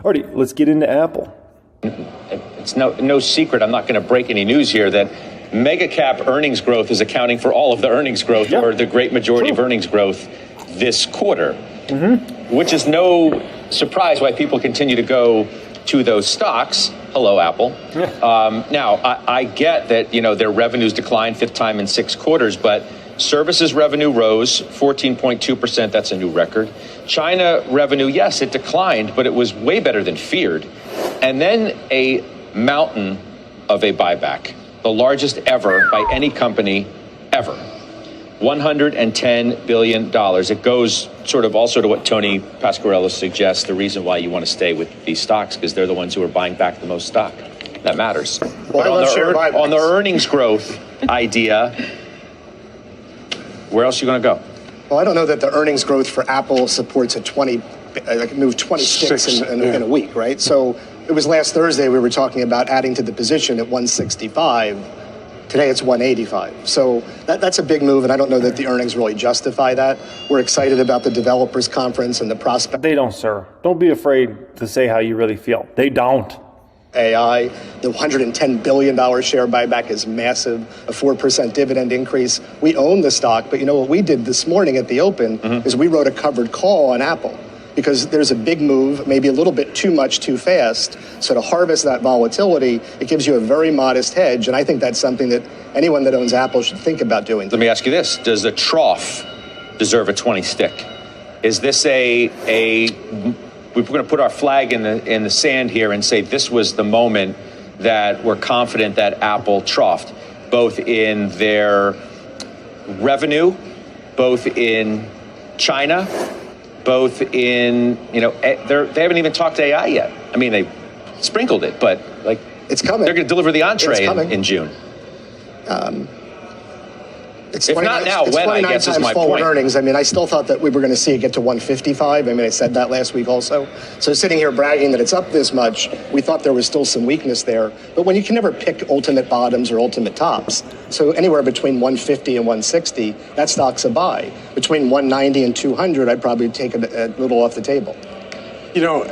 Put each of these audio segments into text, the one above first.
Alrighty, let's get into Apple. It's no secret, I'm not going to break any news here, that mega cap earnings growth is accounting for all of the earnings growth, or the great majority of earnings growth this quarter, which is no surprise why people continue to go to those stocks. Hello, Apple. Now, I get that, their revenues declined 5th time in 6 quarters, but services revenue rose 14.2%. That's a new record. China revenue, yes, it declined, but it was way better than feared. And then a mountain of a buyback, the largest ever by any company ever. $110 billion. It goes sort of also to what Tony Pasquarello suggests, the reason why you want to stay with these stocks, because they're the ones who are buying back the most stock. That matters. But on the earnings growth idea, where else are you going to go? Well, I don't know that the earnings growth for Apple supports move 26 in a week, right? So it was last Thursday we were talking about adding to the position at 165. Today it's 185. So that's a big move, and I don't know that the earnings really justify that. We're excited about the developers conference and the prospect. They don't, sir. Don't be afraid to say how you really feel. They don't. AI, the $110 billion share buyback is massive, a 4% dividend increase. We own the stock, but what we did this morning at the open is we wrote a covered call on Apple, because there's a big move, maybe a little bit too much too fast. So to harvest that volatility, it gives you a very modest hedge. And I think that's something that anyone that owns Apple should think about doing. Let me ask you this. Does the trough deserve a 20 stick? Is this we're going to put our flag in the sand here and say this was the moment that we're confident that Apple troughed, both in their revenue, both in China, both in, they haven't even talked to AI yet. I mean, they sprinkled it, but it's coming. They're going to deliver the entree in June. It's if not now, when, I guess, is my forward point. Earnings. I mean, I still thought that we were going to see it get to 155. I mean, I said that last week also. So sitting here bragging that it's up this much, we thought there was still some weakness there. But when you can never pick ultimate bottoms or ultimate tops, so anywhere between 150 and 160, that stock's a buy. Between 190 and 200, I'd probably take a little off the table.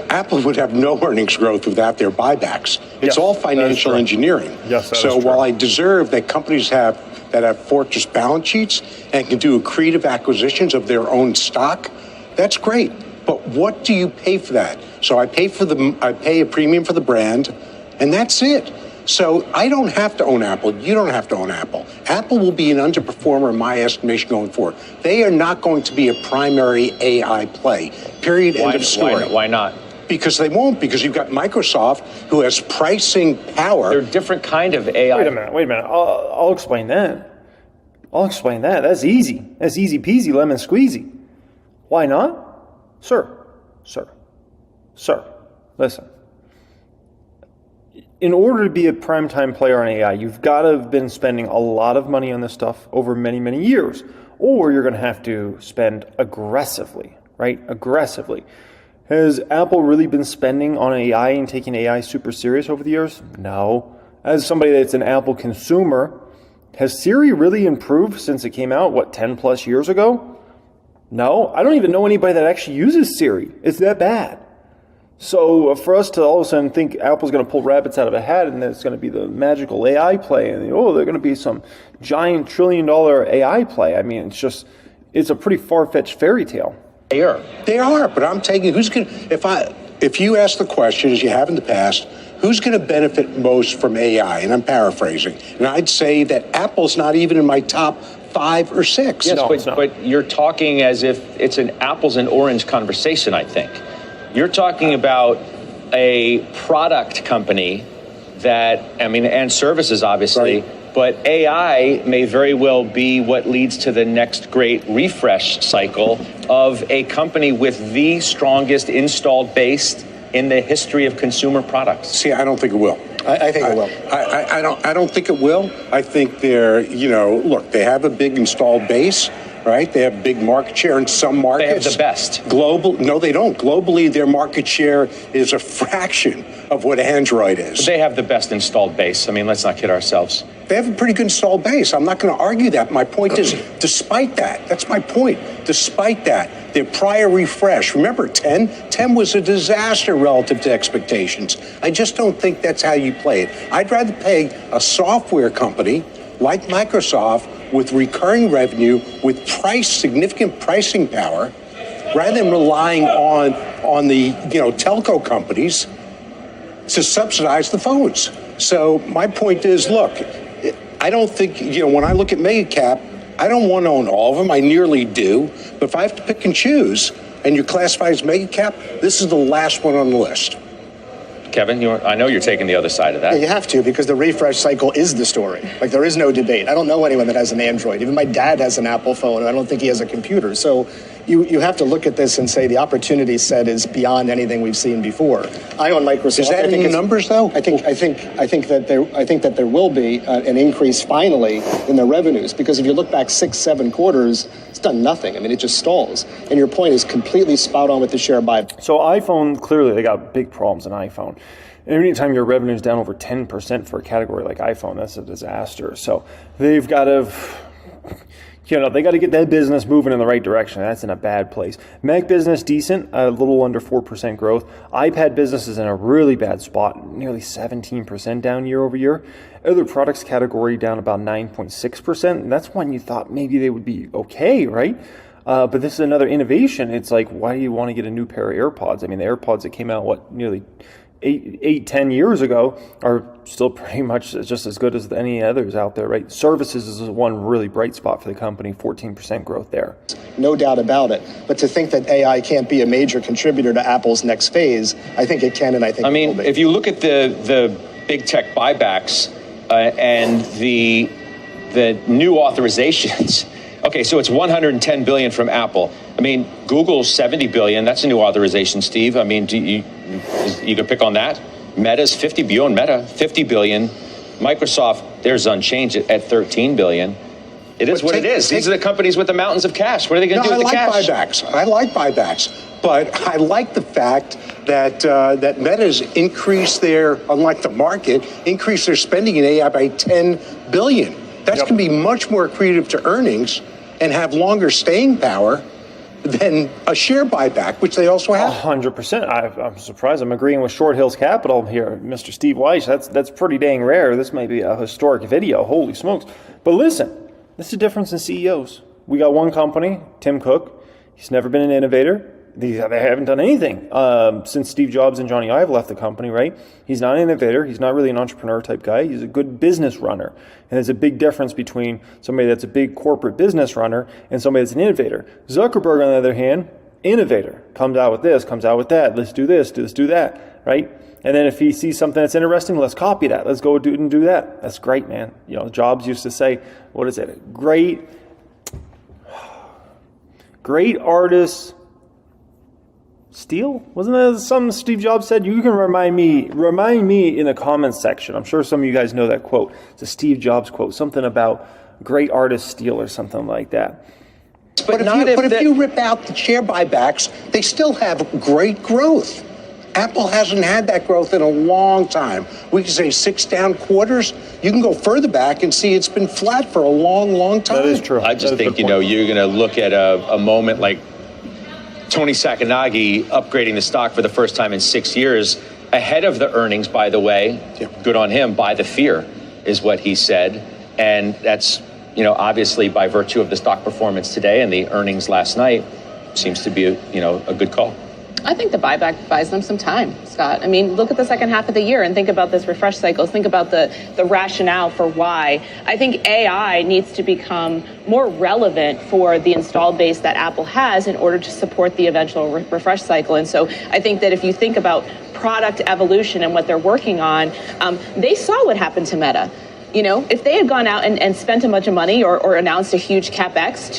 Apple would have no earnings growth without their buybacks. It's all financial engineering. Yes, so while I deserve that companies that have fortress balance sheets and can do accretive acquisitions of their own stock, that's great. But what do you pay for that? So I pay a premium for the brand, and that's it. So I don't have to own Apple. You don't have to own Apple. Apple will be an underperformer in my estimation going forward. They are not going to be a primary AI play. Period. End of story. Why not? Because they won't. Because you've got Microsoft, who has pricing power. They're a different kind of AI. Wait a minute. I'll explain that. That's easy. That's easy peasy, lemon squeezy. Why not? Sir, listen. In order to be a primetime player on AI, you've got to have been spending a lot of money on this stuff over many, many years, or you're going to have to spend aggressively, right? Aggressively. Has Apple really been spending on AI and taking AI super serious over the years? No. As somebody that's an Apple consumer, has Siri really improved since it came out, 10 plus years ago? No. I don't even know anybody that actually uses Siri. It's that bad. So for us to all of a sudden think Apple's going to pull rabbits out of a hat and it's going to be the magical AI play and they're going to be some giant $1 trillion AI play. I mean, it's a pretty far-fetched fairy tale. They are, but I'm taking if you ask the question, as you have in the past, who's going to benefit most from AI? And I'm paraphrasing. And I'd say that Apple's not even in my top 5 or 6. Yes, No, but you're talking as if it's an apples and orange conversation, I think. You're talking about a product company and services, obviously, right. But AI may very well be what leads to the next great refresh cycle of a company with the strongest installed base in the history of consumer products. See, I don't think it will. I think it will. I don't think it will. I think look, they have a big installed base. Right? They have big market share in some markets. They have the best. No, they don't. Globally, their market share is a fraction of what Android is. But they have the best installed base. I mean, let's not kid ourselves. They have a pretty good installed base. I'm not going to argue that. My point is, despite that, that's my point. Despite that, Their prior refresh, remember 10? 10 was a disaster relative to expectations. I just don't think that's how you play it. I'd rather pay a software company like Microsoft with recurring revenue, with significant pricing power, rather than relying on the telco companies to subsidize the phones. So my point is, look, I don't think, when I look at mega cap, I don't want to own all of them. I nearly do. But if I have to pick and choose, and you're classified as mega cap, this is the last one on the list. Kevin, I know you're taking the other side of that. Yeah, you have to, because the refresh cycle is the story. Like, there is no debate. I don't know anyone that has an Android. Even my dad has an Apple phone, and I don't think he has a computer. So you have to look at this and say the opportunity set is beyond anything we've seen before. I own Microsoft. Is that in the numbers, though? I think that there will be an increase finally in their revenues, because if you look back 6-7 quarters, it's done nothing. I mean, it just stalls. And your point is completely spot on with the share buyback. So iPhone, clearly they got big problems in iPhone. Anytime your revenue is down over 10% for a category like iPhone, that's a disaster. So they've got to, they got to get that business moving in the right direction. That's in a bad place. Mac business, decent, a little under 4% growth. iPad business is in a really bad spot, nearly 17% down year over year. Other products category down about 9.6%. And that's one you thought maybe they would be okay, right? But this is another innovation. It's like, why do you want to get a new pair of AirPods? I mean, the AirPods that came out, nearly 10 years ago are still pretty much just as good as any others out there, right? Services is one really bright spot for the company, 14% growth there. No doubt about it. But to think that AI can't be a major contributor to Apple's next phase, I think it can, and I think it will be. If you look at the big tech buybacks and the new authorizations, okay, so it's $110 billion from Apple. I mean, Google's $70 billion. That's a new authorization, Steve. I mean, you can pick on that. Meta's $50 billion. You own Meta, $50 billion. Microsoft, theirs unchanged at $13 billion. It is what it is. These are the companies with the mountains of cash. What are they going to do with the cash? I like buybacks, but I like the fact that Meta's increased unlike the market, increased their spending in AI by $10 billion. That's going to be much more accretive to earnings and have longer staying power than a share buyback, which they also have. 100%. I'm surprised. I'm agreeing with Short Hills Capital here, Mr. Steve Weiss. That's pretty dang rare. This might be a historic video. Holy smokes. But listen, this is the difference in CEOs. We got one company, Tim Cook. He's never been an innovator. They haven't done anything since Steve Jobs and Johnny Ive left the company, right? He's not an innovator. He's not really an entrepreneur type guy. He's a good business runner. And there's a big difference between somebody that's a big corporate business runner and somebody that's an innovator. Zuckerberg, on the other hand, innovator. Comes out with this, comes out with that. Let's do this, let's do that, right? And then if he sees something that's interesting, let's copy that. Let's go do it and do that. That's great, man. Jobs used to say, what is it? Great artists steal? Wasn't that something Steve Jobs said? You can remind me in the comments section. I'm sure some of you guys know that quote. It's a Steve Jobs quote, something about great artists steal or something like that. But if you rip out the share buybacks, they still have great growth. Apple hasn't had that growth in a long time. We can say 6 down quarters. You can go further back and see it's been flat for a long, long time. That is true. I just think, you're going to look at a moment like Tony Sacconaghi upgrading the stock for the first time in 6 years, ahead of the earnings, by the way. Yep. Good on him. Buy the fear is what he said. And that's, obviously by virtue of the stock performance today and the earnings last night, seems to be a good call. I think the buyback buys them some time, Scott. I mean, look at the second half of the year and think about this refresh cycles. Think about the rationale for why. I think AI needs to become more relevant for the installed base that Apple has in order to support the eventual refresh cycle. And so I think that if you think about product evolution and what they're working on, they saw what happened to Meta. If they had gone out and spent a bunch of money or announced a huge CapEx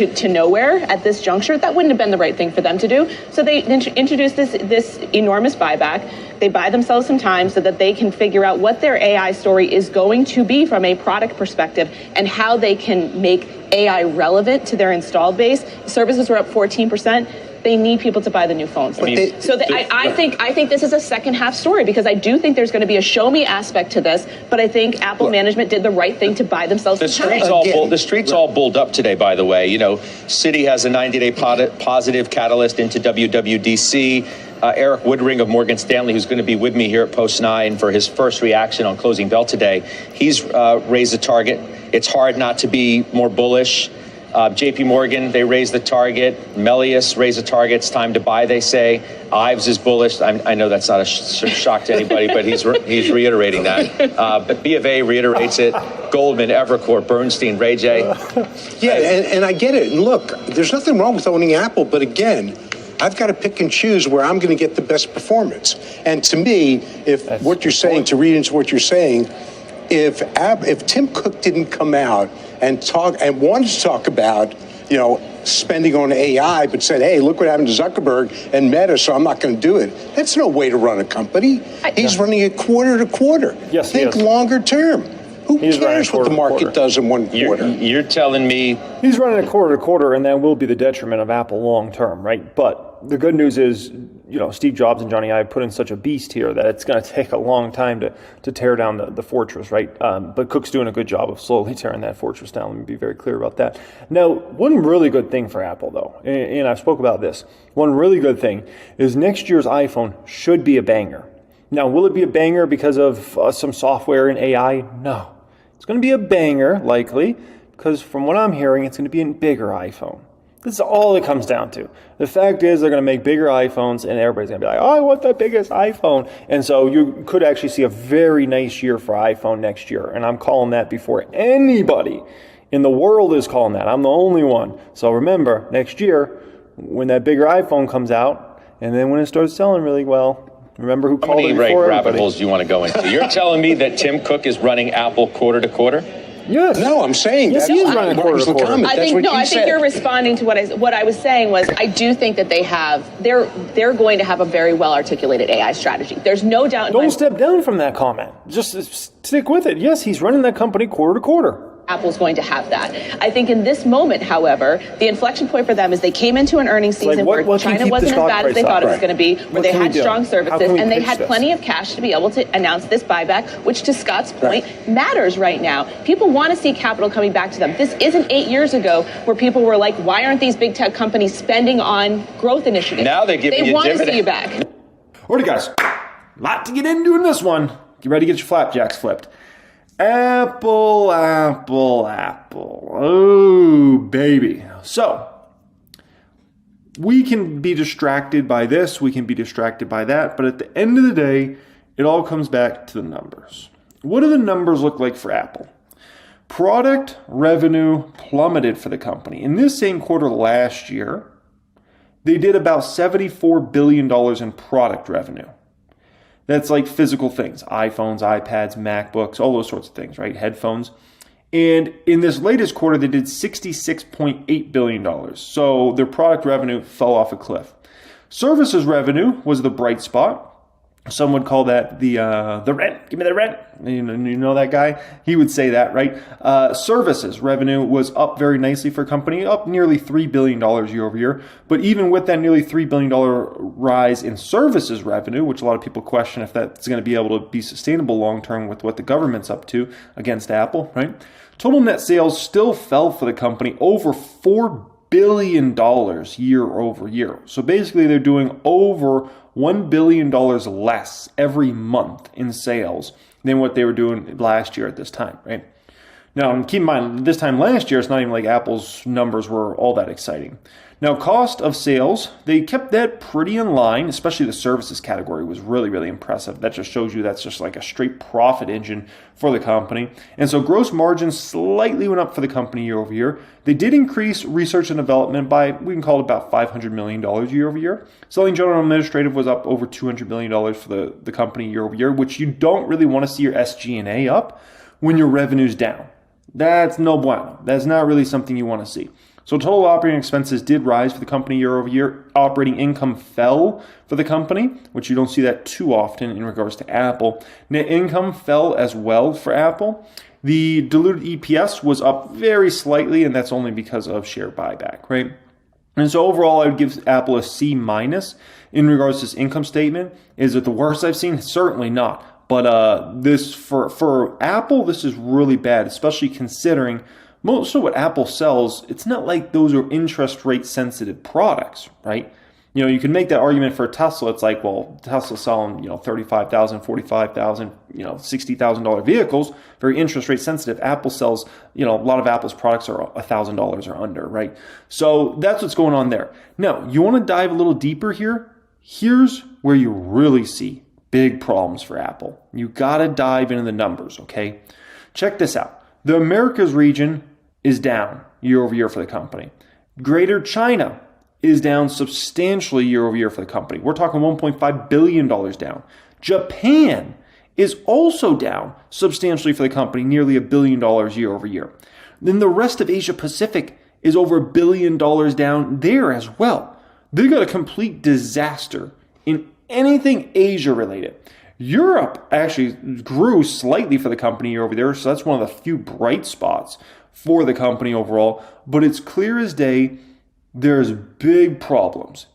to nowhere at this juncture, that wouldn't have been the right thing for them to do. So they introduced this enormous buyback. They buy themselves some time so that they can figure out what their AI story is going to be from a product perspective and how they can make AI relevant to their installed base. Services were up 14%. They need people to buy the new phones. I think this is a second half story, because I do think there's going to be a show me aspect to this, but I think Apple management did the right thing to buy themselves the some time. the streets all bulled up today, by the way. You know, Citi has a 90-day positive catalyst into WWDC. Eric Woodring of Morgan Stanley, who's going to be with me here at Post 9 for his first reaction on closing bell today, he's raised the target. It's hard not to be more bullish. JP Morgan, they raised the target. Melius raised the target. It's time to buy, they say. Ives is bullish. I know that's not a shock to anybody, but he's reiterating that. But B of A reiterates it. Goldman, Evercore, Bernstein, Ray J. Yeah, and I get it. And look, there's nothing wrong with owning Apple, but again, I've got to pick and choose where I'm going to get the best performance. And to me, to read into what you're saying, if Tim Cook didn't come out and wanted to talk about, spending on AI, but said, hey, look what happened to Zuckerberg and Meta, so I'm not going to do it. That's no way to run a company. He's running it quarter to quarter. Yes, Think longer term. Who cares what the market does in one quarter? You're telling me he's running a quarter to quarter, and that will be the detriment of Apple long term, right? But the good news is, Steve Jobs and Johnny Ive put in such a beast here that it's going to take a long time to tear down the fortress, right? But Cook's doing a good job of slowly tearing that fortress down. Let me be very clear about that. Now, one really good thing for Apple, though, and I've spoke about this, one really good thing is next year's iPhone should be a banger. Now, will it be a banger because of some software and AI? No. It's going to be a banger, likely, because from what I'm hearing, it's going to be a bigger iPhone. This is all it comes down to. The fact is they're going to make bigger iPhones, and everybody's going to be like, oh, I want the biggest iPhone. And so you could actually see a very nice year for iPhone next year. And I'm calling that before anybody in the world is calling that. I'm the only one. So remember, next year, when that bigger iPhone comes out, and then when it starts selling really well, remember who called it before? How many rabbit holes do you want to go into? You're telling me that Tim Cook is running Apple quarter to quarter? Yes. No, I'm saying yes, he is running quarter to quarter. I think you're responding to what I was saying was I do think that they're going to have a very well articulated AI strategy. There's no doubt. Don't step down from that comment. Just stick with it. Yes, he's running that company quarter to quarter. Apple's going to have that. I think in this moment, however, the inflection point for them is they came into an earnings season where China wasn't as bad as they thought it was going to be, where they had strong services, and they had plenty of cash to be able to announce this buyback, which to Scott's point matters right now. People want to see capital coming back to them. This isn't 8 years ago where people were like, why aren't these big tech companies spending on growth initiatives? Now they're giving you want dividend. to see you back. All right, guys, a lot to get into in this one. Get ready to get your flapjacks flipped. Apple. Oh, baby. So, we can be distracted by this, we can be distracted by that, but at the end of the day, it all comes back to the numbers. What do the numbers look like for Apple? Product revenue plummeted for the company. In this same quarter last year, they did about $74 billion in product revenue. That's like physical things, iPhones, iPads, MacBooks, all those sorts of things, right? Headphones. And in this latest quarter, they did $66.8 billion. So their product revenue fell off a cliff. Services revenue was the bright spot. Some would call that the rent. Give me the rent. You know that guy? He would say that, right? Services revenue was up very nicely for a company, up nearly $3 billion year over year. But even with that nearly $3 billion rise in services revenue, which a lot of people question if that's going to be able to be sustainable long term with what the government's up to against Apple, right? Total net sales still fell for the company over $4 billion year over year. So basically they're doing over $1 billion less every month in sales than what they were doing last year at this time, right? Now, keep in mind, this time last year, it's not even like Apple's numbers were all that exciting. Now, cost of sales, they kept that pretty in line, especially the services category was really, really impressive. That just shows you that's just like a straight profit engine for the company. And so gross margins slightly went up for the company year over year. They did increase research and development by, we can call it about $500 million year over year. Selling general administrative was up over $200 million for the company year over year, which you don't really want to see your SG&A up when your revenue's down. That's no bueno. That's not really something you want to see. So total operating expenses did rise for the company year over year. Operating income fell for the company, which you don't see that too often in regards to Apple. Net income fell as well for Apple. The diluted EPS was up very slightly, and that's only because of share buyback, right? And so overall, I would give Apple a C minus in regards to this income statement. Is it the worst I've seen? Certainly not. But this for Apple, this is really bad, especially considering most of what Apple sells, it's not like those are interest rate sensitive products, right? You know, you can make that argument for Tesla. It's like, well, Tesla's selling, $35,000, $45,000, $60,000 vehicles, very interest rate sensitive. Apple sells, a lot of Apple's products are $1,000 or under, right? So that's what's going on there. Now, you want to dive a little deeper here? Here's where you really see big problems for Apple. You got to dive into the numbers, okay? Check this out. The Americas region is down year over year for the company. Greater China is down substantially year over year for the company. We're talking $1.5 billion down. Japan is also down substantially for the company, nearly $1 billion year over year. Then the rest of Asia Pacific is over $1 billion down there as well. They got a complete disaster in anything Asia related. Europe actually grew slightly for the company year over there, so that's one of the few bright spots for the company overall. But it's clear as day, there's big problems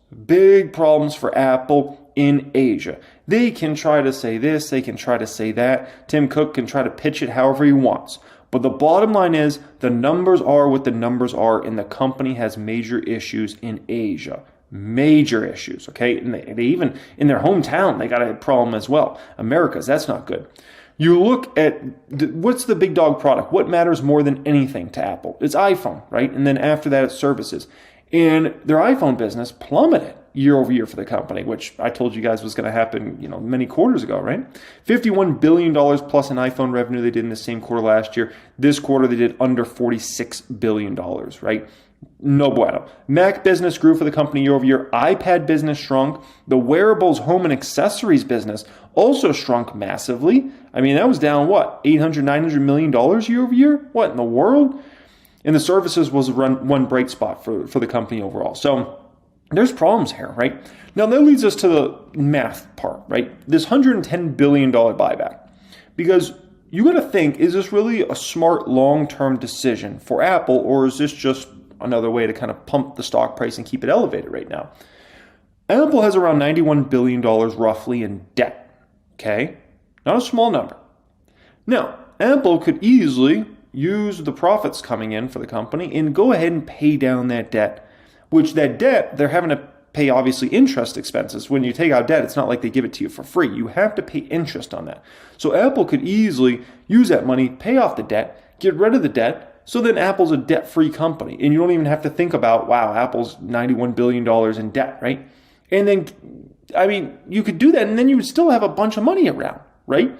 for Apple in Asia. They can try to say this, they can try to say that. Tim Cook can try to pitch it however he wants. But the bottom line is the numbers are what the numbers are, and the company has major issues in Asia. Major issues, okay? And they even, in their hometown, they got a problem as well. Americas, that's not good. You look at what's the big dog product? What matters more than anything to Apple? It's iPhone, right? And then after that, it's services. And their iPhone business plummeted year over year for the company, which I told you guys was going to happen, many quarters ago, right? $51 billion plus in iPhone revenue they did in the same quarter last year. This quarter, they did under $46 billion, right? No bueno. Mac business grew for the company year over year. iPad business shrunk. The wearables, home, and accessories business also shrunk massively. I mean, that was down, $800-900 million year over year? What in the world? And the services was one bright spot for the company overall. So there's problems here, right? Now that leads us to the math part, right? This $110 billion buyback. Because you got to think, is this really a smart long-term decision for Apple, or is this just another way to kind of pump the stock price and keep it elevated right now? Apple has around $91 billion roughly in debt, okay? Not a small number. Now, Apple could easily use the profits coming in for the company and go ahead and pay down that debt, which that debt, they're having to pay obviously interest expenses. When you take out debt, it's not like they give it to you for free. You have to pay interest on that. So Apple could easily use that money, pay off the debt, get rid of the debt, so then Apple's a debt-free company. And you don't even have to think about, wow, Apple's $91 billion in debt, right? And then, you could do that and then you would still have a bunch of money around, right?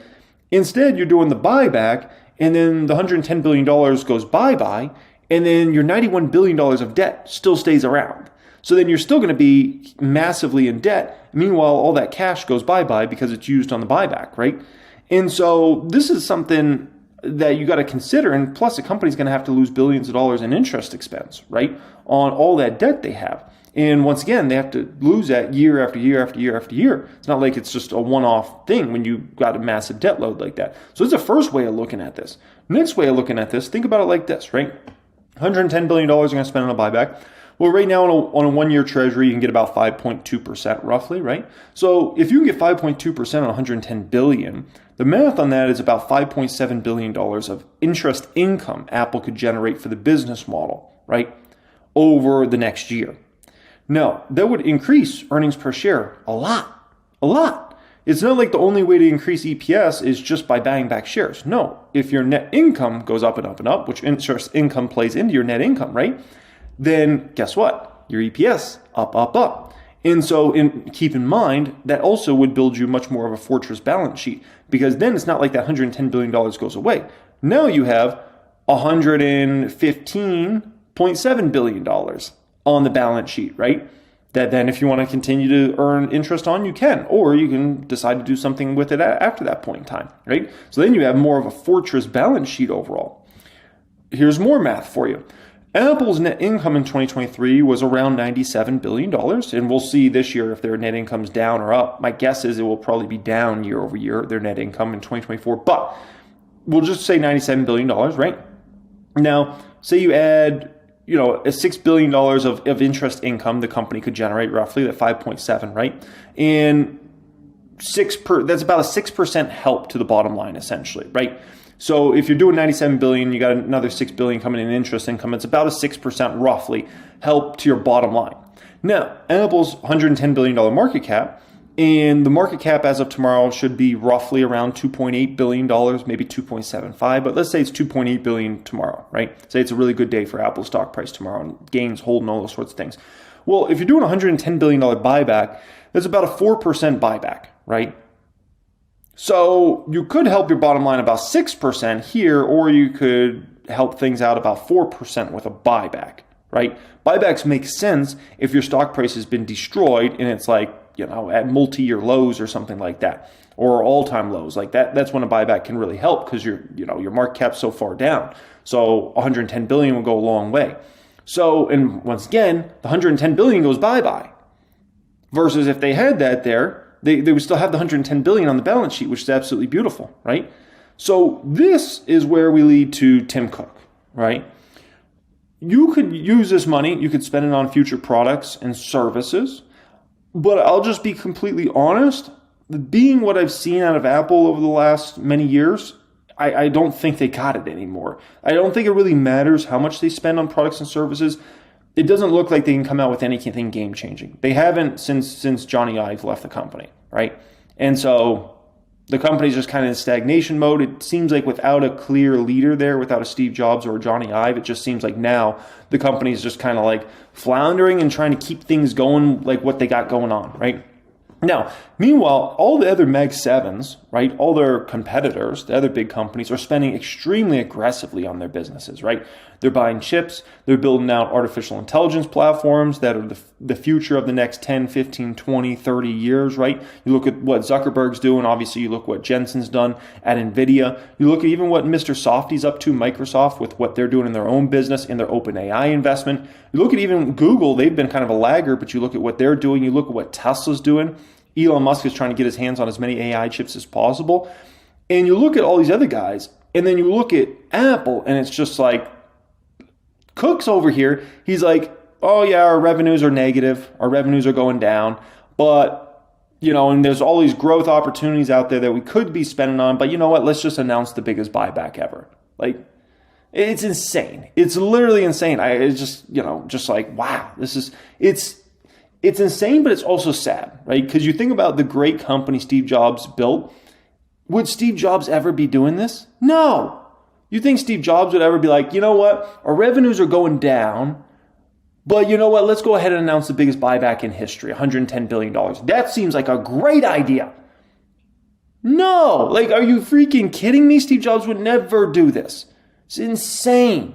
Instead, you're doing the buyback, and then the $110 billion goes bye-bye, and then your $91 billion of debt still stays around. So then you're still going to be massively in debt. Meanwhile, all that cash goes bye-bye because it's used on the buyback, right? And so this is something that you got to consider. And plus, the company's going to have to lose billions of dollars in interest expense, right, on all that debt they have. And once again, they have to lose that year after year after year after year. It's not like it's just a one-off thing when you got a massive debt load like that. So it's the first way of looking at this. Next way of looking at this, think about it like this, right? $110 billion you're going to spend on a buyback. Well, right now on a one-year treasury, you can get about 5.2% roughly, right? So if you can get 5.2% on $110 billion, the math on that is about $5.7 billion of interest income Apple could generate for the business model, right, over the next year. Now, that would increase earnings per share a lot. It's not like the only way to increase EPS is just by buying back shares. No, if your net income goes up and up and up, which interest income plays into your net income, right? Then guess what? Your EPS up. And so keep in mind, that also would build you much more of a fortress balance sheet, because then it's not like that $110 billion goes away. Now you have $115.7 billion on the balance sheet, right? That then if you want to continue to earn interest on, you can, or you can decide to do something with it after that point in time, right? So then you have more of a fortress balance sheet overall. Here's more math for you. Apple's net income in 2023 was around $97 billion, and we'll see this year if their net income's down or up. My guess is it will probably be down year over year, their net income in 2024, but we'll just say $97 billion, right? Now, say you add a $6 billion of interest income the company could generate roughly, at 5.7, right? And that's about a 6% help to the bottom line, essentially, right? So if you're doing 97 billion, you got another 6 billion coming in interest income. It's about a 6% roughly help to your bottom line. Now, Apple's $110 billion market cap, and the market cap as of tomorrow should be roughly around $2.8 billion, maybe 2.75, but let's say it's 2.8 billion tomorrow, right? Say it's a really good day for Apple's stock price tomorrow and gains, hold, and all those sorts of things. Well, if you're doing a $110 billion buyback, that's about a 4% buyback, right? So you could help your bottom line about 6% here, or you could help things out about 4% with a buyback, right? Buybacks make sense if your stock price has been destroyed and it's like, at multi-year lows or something like that, or all-time lows like that. That's when a buyback can really help because your market cap's so far down. So 110 billion will go a long way. So, and once again, the 110 billion goes bye-bye. Versus if they had that there, they would still have the 110 billion on the balance sheet, which is absolutely beautiful, right? So this is where we lead to Tim Cook, right? You could use this money, you could spend it on future products and services. But I'll just be completely honest, being what I've seen out of Apple over the last many years, I don't think they got it anymore. I don't think it really matters how much they spend on products and services. It doesn't look like they can come out with anything game-changing. They haven't since Johnny Ive left the company, right? And so the company's just kind of in stagnation mode. It seems like without a clear leader there, without a Steve Jobs or a Johnny Ive, it just seems like now the company's just kind of like floundering and trying to keep things going like what they got going on, right? Now, meanwhile, all the other Mag 7s, right, all their competitors, the other big companies, are spending extremely aggressively on their businesses, right? They're buying chips, they're building out artificial intelligence platforms that are the future of the next 10, 15, 20, 30 years, right? You look at what Zuckerberg's doing, obviously you look what Jensen's done at NVIDIA, you look at even what Mr. Softy's up to, Microsoft, with what they're doing in their own business, in their OpenAI investment. You look at even Google, they've been kind of a laggard, but you look at what they're doing, you look at what Tesla's doing. Elon Musk is trying to get his hands on as many AI chips as possible. And you look at all these other guys, and then you look at Apple, and it's just like, Cook's over here, he's like, oh yeah, our revenues are negative, our revenues are going down, but, and there's all these growth opportunities out there that we could be spending on, but you know what, let's just announce the biggest buyback ever. Like, it's insane. It's literally insane. It's just, just like, wow, it's insane, but it's also sad, right? Because you think about the great company Steve Jobs built. Would Steve Jobs ever be doing this? No. You think Steve Jobs would ever be like, you know what? Our revenues are going down, but you know what? Let's go ahead and announce the biggest buyback in history, $110 billion. That seems like a great idea. No. Like, are you freaking kidding me? Steve Jobs would never do this. It's insane.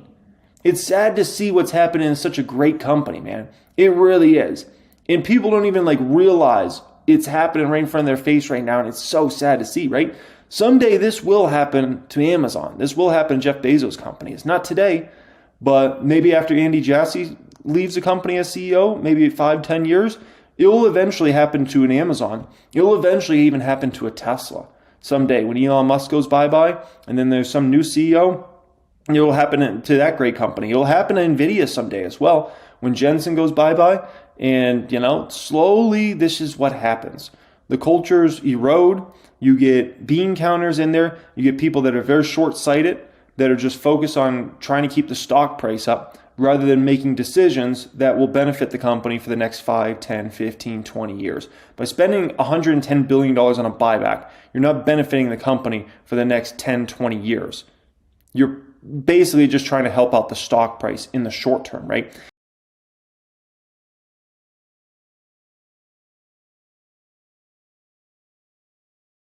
It's sad to see what's happening in such a great company, man. It really is. And people don't even realize it's happening right in front of their face right now. And it's so sad to see, right? Someday this will happen to Amazon. This will happen to Jeff Bezos' company. It's not today, but maybe after Andy Jassy leaves the company as CEO, maybe 5-10 years, it will eventually happen to an Amazon. It will eventually even happen to a Tesla someday when Elon Musk goes bye-bye and then there's some new CEO. It will happen to that great company. It will happen to NVIDIA someday as well when Jensen goes bye-bye. And, slowly this is what happens. The cultures erode. You get bean counters in there. You get people that are very short-sighted, that are just focused on trying to keep the stock price up rather than making decisions that will benefit the company for the next 5, 10, 15, 20 years. By spending $110 billion on a buyback, you're not benefiting the company for the next 10, 20 years. You're basically just trying to help out the stock price in the short term, right?